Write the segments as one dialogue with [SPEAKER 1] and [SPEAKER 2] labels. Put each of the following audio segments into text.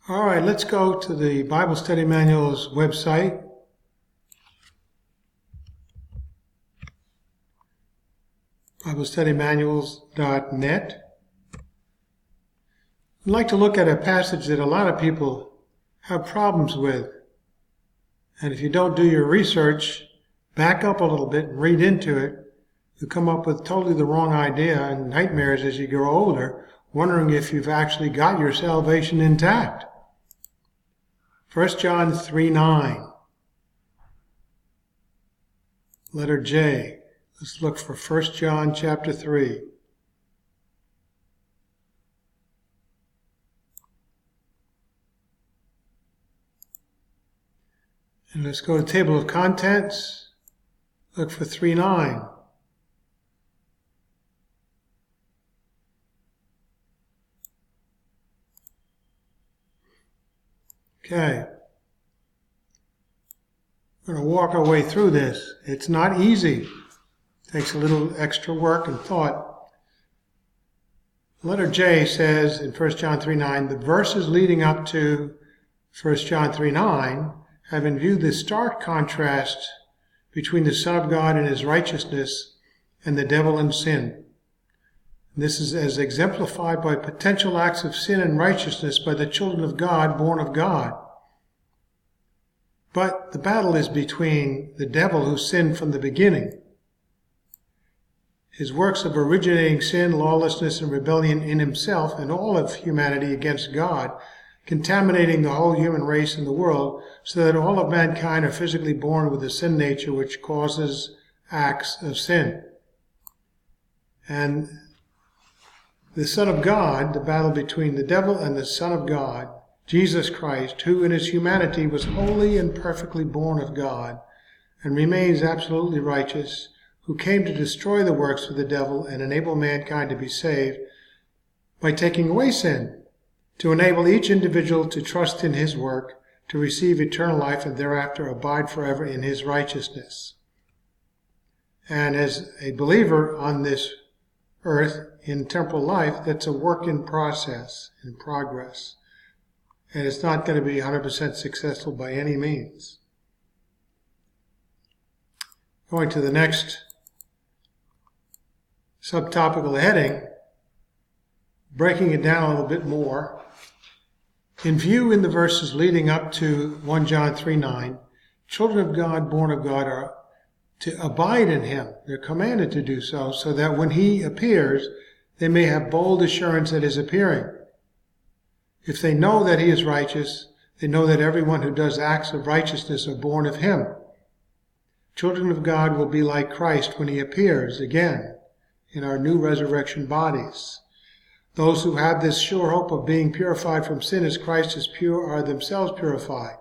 [SPEAKER 1] All right, let's go to the Bible Study Manual's website. BibleStudyManuals.net. I'd like to look at a passage that a lot of people have problems with. And if you don't do your research, back up a little bit and read into it, you'll come up with totally the wrong idea and nightmares as you grow older, wondering if you've actually got your salvation intact. 1 John 3:9, letter J. Let's look for 1 John chapter 3. And let's go to table of contents. Look for 3:9. Okay. We're going to walk our way through this. It's not easy. It takes a little extra work and thought. Letter J says in 1 John 3:9, the verses leading up to 1 John 3:9 have in view the stark contrast between the Son of God and his righteousness and the devil and sin. This is as exemplified by potential acts of sin and righteousness by the children of God, born of God. But the battle is between the devil who sinned from the beginning. His works of originating sin, lawlessness, and rebellion in himself and all of humanity against God, contaminating the whole human race and the world, so that all of mankind are physically born with a sin nature which causes acts of sin. And the Son of God, the battle between the devil and the Son of God, Jesus Christ, who in his humanity was wholly and perfectly born of God and remains absolutely righteous, who came to destroy the works of the devil and enable mankind to be saved by taking away sin, to enable each individual to trust in his work, to receive eternal life and thereafter abide forever in his righteousness. And as a believer on this earth in temporal life, that's a work in process, in progress. And it's not going to be 100% successful by any means. Going to the next subtopical heading, breaking it down a little bit more. In view in the verses leading up to 1 John 3:9, children of God, born of God, are to abide in him. They're commanded to do so, so that when he appears, they may have bold assurance at his appearing. If they know that he is righteous, they know that everyone who does acts of righteousness are born of him. Children of God will be like Christ when he appears again in our new resurrection bodies. Those who have this sure hope of being purified from sin as Christ is pure are themselves purified,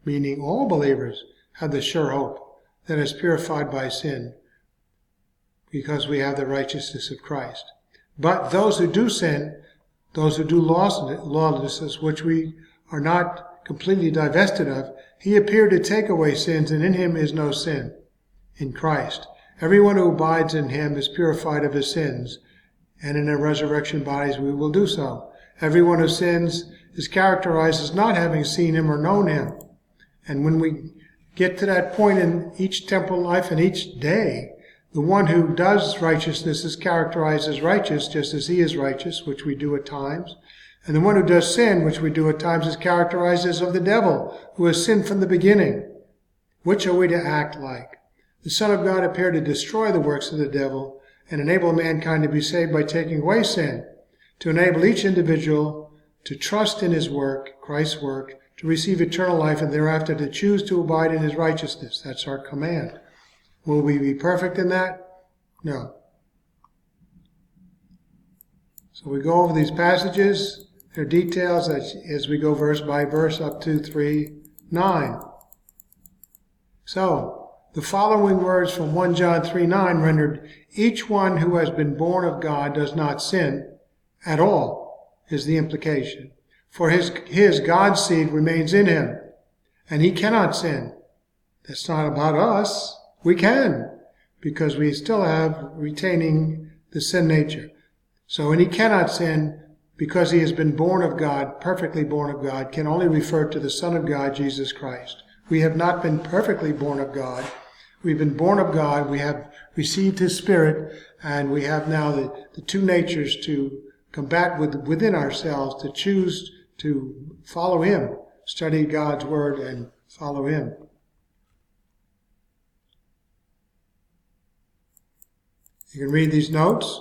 [SPEAKER 1] meaning all believers have the sure hope that is purified by sin because we have the righteousness of Christ. But those who do sin, those who do lawlessness, which we are not completely divested of, he appeared to take away sins, and in him is no sin. In Christ, everyone who abides in him is purified of his sins, and in our resurrection bodies we will do so. Everyone who sins is characterized as not having seen him or known him. And when we get to that point in each temporal life and each day, the one who does righteousness is characterized as righteous, just as he is righteous, which we do at times. And the one who does sin, which we do at times, is characterized as of the devil, who has sinned from the beginning. Which are we to act like? The Son of God appeared to destroy the works of the devil and enable mankind to be saved by taking away sin, to enable each individual to trust in his work, Christ's work, to receive eternal life and thereafter to choose to abide in his righteousness. That's our command. Will we be perfect in that? No. So we go over these passages, their details as we go verse by verse up to 3:9. So, the following words from 1 John 3:9 rendered, each one who has been born of God does not sin at all, is the implication. For his God's seed remains in him, and he cannot sin. That's not about us. We can, because we still have retaining the sin nature. So, and he cannot sin because he has been born of God, perfectly born of God, can only refer to the Son of God, Jesus Christ. We have not been perfectly born of God. We've been born of God. We have received his Spirit, and we have now the two natures to combat within ourselves, to choose to follow him, study God's word, and follow him. You can read these notes.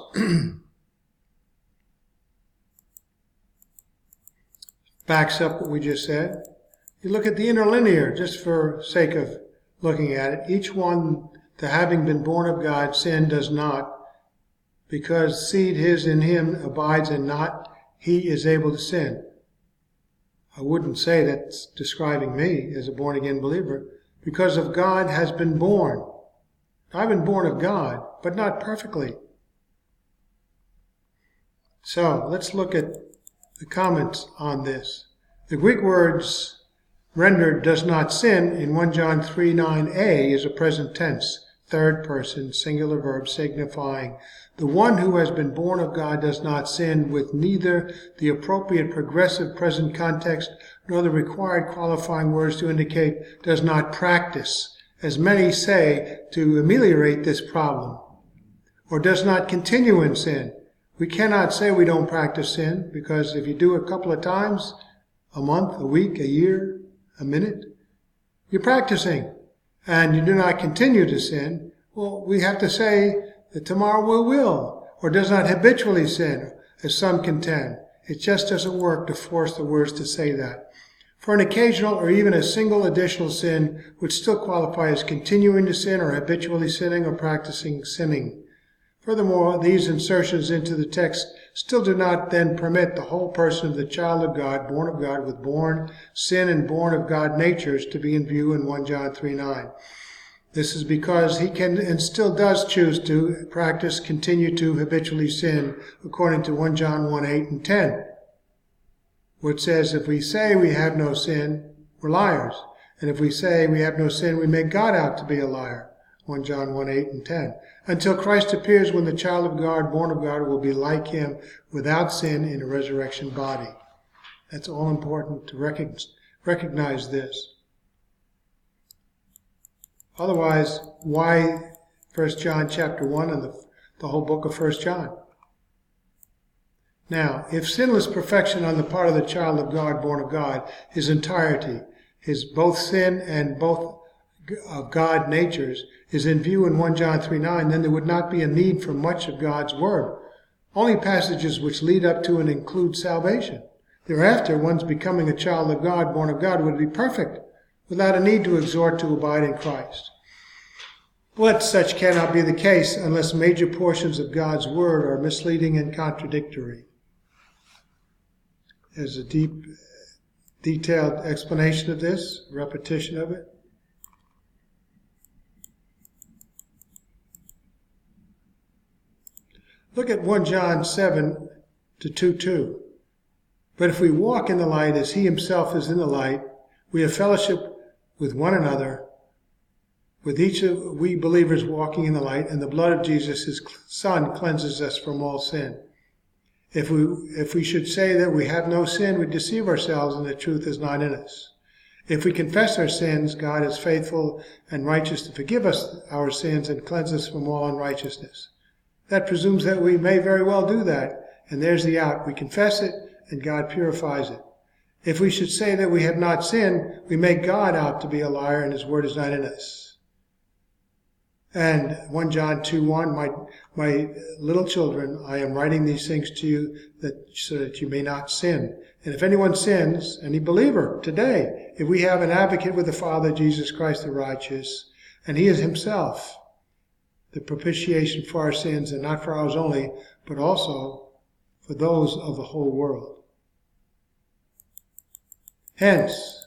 [SPEAKER 1] Backs up what we just said. You look at the interlinear, just for sake of looking at it. Each one, the having been born of God, sin does not, because seed his in him abides and not he is able to sin. I wouldn't say that's describing me as a born-again believer. Because of God has been born. I've been born of God, but not perfectly. So, let's look at the comments on this. The Greek words rendered does not sin in 1 John 3:9a is a present tense, third person, singular verb signifying the one who has been born of God does not sin, with neither the appropriate progressive present context nor the required qualifying words to indicate does not practice, as many say to ameliorate this problem, or does not continue in sin. We cannot say we don't practice sin, because if you do it a couple of times, a month, a week, a year, a minute, you're practicing, and you do not continue to sin. Well, we have to say that tomorrow we will, or does not habitually sin, as some contend. It just doesn't work to force the words to say that. For an occasional or even a single additional sin would still qualify as continuing to sin or habitually sinning or practicing sinning. Furthermore, these insertions into the text still do not then permit the whole person of the child of God, born of God with born sin and born of God natures to be in view in 1 John 3:9. This is because he can and still does choose to practice, continue to habitually sin, according to 1 John 1:8 and 10, which says, if we say we have no sin, we're liars. And if we say we have no sin, we make God out to be a liar. 1 John 1:8 and 10. Until Christ appears, when the child of God, born of God, will be like him, without sin, in a resurrection body. That's all important to recognize this. Otherwise, why 1 John chapter 1 and the whole book of 1 John? Now, if sinless perfection on the part of the child of God, born of God, his entirety, his both sin and both of God natures, is in view in 1 John 3:9, then there would not be a need for much of God's word. Only passages which lead up to and include salvation. Thereafter, one's becoming a child of God, born of God, would be perfect, without a need to exhort to abide in Christ. But such cannot be the case unless major portions of God's word are misleading and contradictory. There's a deep, detailed explanation of this, repetition of it. Look at 1 John 7 to 2:2. But if we walk in the light as he himself is in the light, we have fellowship with one another, with each of we believers walking in the light, and the blood of Jesus, his Son, cleanses us from all sin. If we should say that we have no sin, we deceive ourselves and the truth is not in us. If we confess our sins, God is faithful and righteous to forgive us our sins and cleanse us from all unrighteousness. That presumes that we may very well do that, and there's the out. We confess it, and God purifies it. If we should say that we have not sinned, we make God out to be a liar, and his word is not in us. And 1 John 2:1, my little children, I am writing these things to you so that you may not sin. And if anyone sins, any believer today, if we have an advocate with the Father, Jesus Christ the righteous, and he is himself the propitiation for our sins, and not for ours only, but also for those of the whole world. Hence,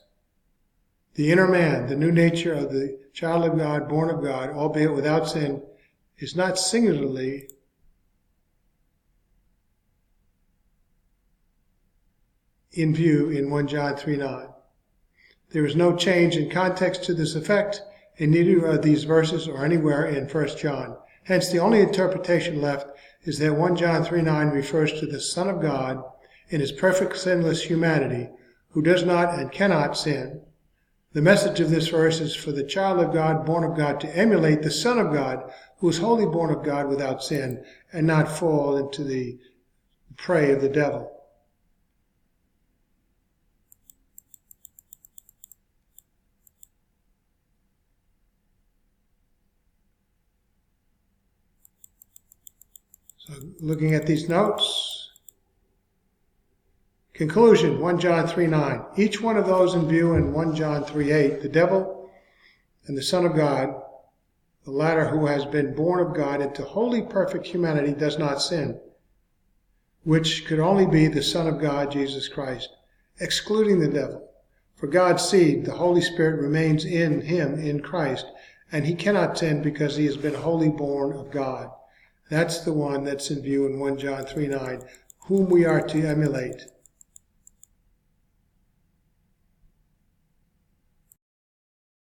[SPEAKER 1] the inner man, the new nature of the child of God, born of God, albeit without sin, is not singularly in view in 1 John 3:9. There is no change in context to this effect in neither of these verses or anywhere in 1 John. Hence, the only interpretation left is that 1 John 3:9 refers to the Son of God in his perfect sinless humanity, who does not and cannot sin. The message of this verse is for the child of God, born of God, to emulate the Son of God, who is wholly born of God without sin, and not fall into the prey of the devil. So looking at these notes, conclusion, 1 John 3:9. Each one of those in view in 1 John 3:8, the devil and the Son of God, the latter who has been born of God into wholly perfect humanity, does not sin, which could only be the Son of God, Jesus Christ, excluding the devil. For God's seed, the Holy Spirit, remains in him, in Christ, and he cannot sin because he has been wholly born of God. That's the one that's in view in 1 John 3:9, whom we are to emulate.